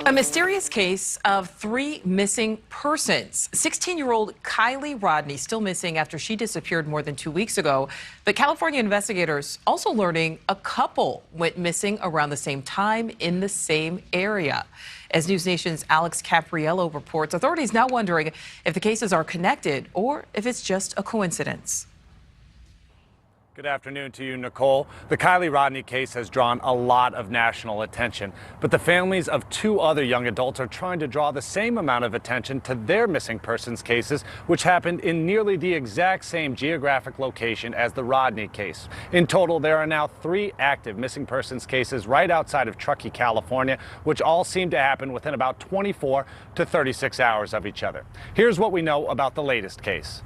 A mysterious case of 3 missing persons. 16-year-old Kiely Rodni still missing after she disappeared more than 2 weeks ago. But California investigators also learning a couple went missing around the same time in the same area. As NewsNation's Alex Capriello reports, authorities now wondering if the cases are connected or if it's just a coincidence. Good afternoon to you, Nichole. The Kiely Rodni case has drawn a lot of national attention, but the families of 2 other young adults are trying to draw the same amount of attention to their missing persons cases, which happened in nearly the exact same geographic location as the Rodni case. In total, there are now 3 active missing persons cases right outside of Truckee, California, which all seem to happen within about 24 to 36 hours of each other. Here's what we know about the latest case.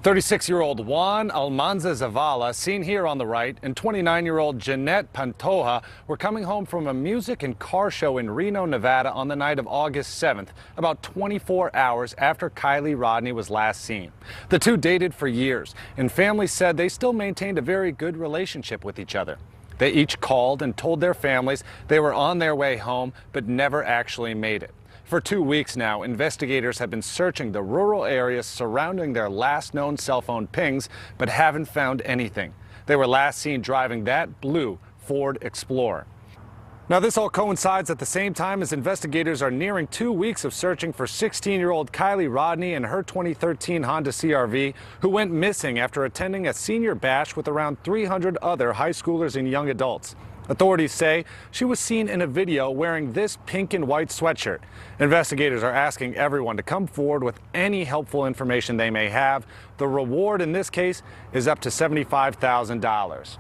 36-year-old Juan Almanza Zavala, seen here on the right, and 29-year-old Janette Pantoja were coming home from a music and car show in Reno, Nevada on the night of August 7th, about 24 hours after Kiely Rodni was last seen. The 2 dated for years, and families said they still maintained a very good relationship with each other. They each called and told their families they were on their way home, but never actually made it. For 2 weeks now, investigators have been searching the rural areas surrounding their last known cell phone pings, but haven't found anything. They were last seen driving that blue Ford Explorer. Now, this all coincides at the same time as investigators are nearing 2 weeks of searching for 16-year-old Kiely Rodni and her 2013 Honda CR-V, who went missing after attending a senior bash with around 300 other high schoolers and young adults. Authorities say she was seen in a video wearing this pink and white sweatshirt. Investigators are asking everyone to come forward with any helpful information they may have. The reward in this case is up to $75,000.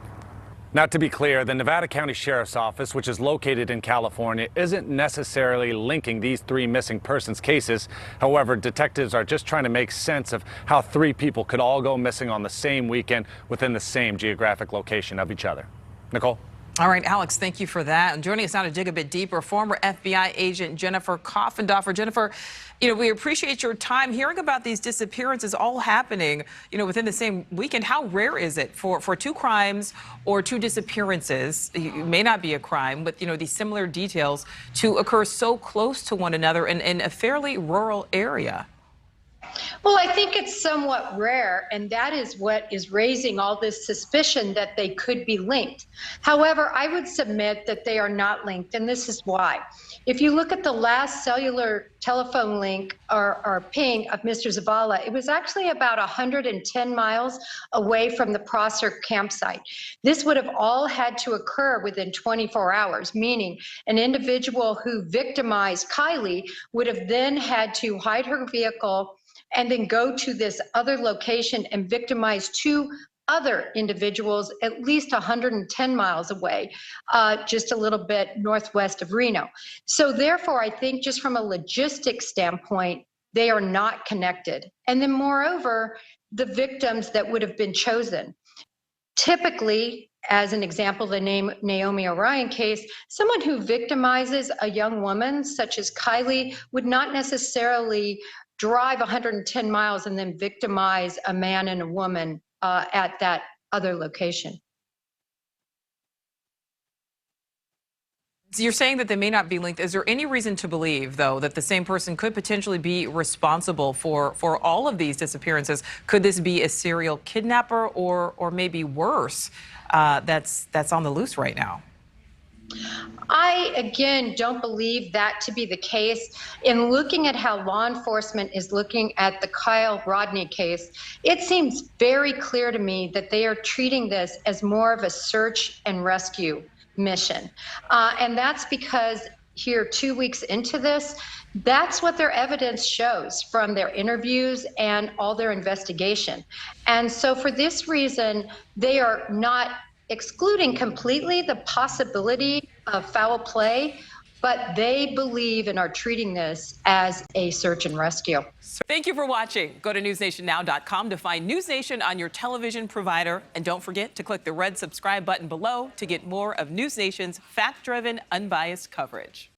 Now, to be clear, the Nevada County Sheriff's Office, which is located in California, isn't necessarily linking these 3 missing persons cases. However, detectives are just trying to make sense of how 3 people could all go missing on the same weekend within the same geographic location of each other. Nichole? All right, Alex, thank you for that. And joining us now to dig a bit deeper, former FBI agent Jennifer Coffindaffer. Jennifer, we appreciate your time hearing about these disappearances all happening, within the same weekend. How rare is it for 2 crimes or 2 disappearances? It may not be a crime, but, these similar details to occur so close to one another in a fairly rural area? Well, I think it's somewhat rare, and that is what is raising all this suspicion that they could be linked. However, I would submit that they are not linked, and this is why. If you look at the last cellular telephone link or ping of Mr. Zavala, it was actually about 110 miles away from the Prosser campsite. This would have all had to occur within 24 hours, meaning an individual who victimized Kiely would have then had to hide her vehicle and then go to this other location and victimize 2 other individuals at least 110 miles away, just a little bit northwest of Reno. So therefore, I think just from a logistics standpoint, they are not connected. And then moreover, the victims that would have been chosen. Typically, as an example, the Naomi Orion case, someone who victimizes a young woman such as Kiely would not necessarily drive 110 miles and then victimize a man and a woman at that other location. So you're saying that they may not be linked. Is there any reason to believe, though, that the same person could potentially be responsible for all of these disappearances? Could this be a serial kidnapper or maybe worse that's on the loose right now? I, again, don't believe that to be the case. In looking at how law enforcement is looking at the Kiely Rodni case, it seems very clear to me that they are treating this as more of a search and rescue mission. And that's because here 2 weeks into this, that's what their evidence shows from their interviews and all their investigation. And so for this reason, they are not excluding completely the possibility of foul play, but they believe and are treating this as a search and rescue. Thank you for watching. Go to newsnationnow.com to find NewsNation on your television provider. And don't forget to click the red subscribe button below to get more of NewsNation's fact-driven, unbiased coverage.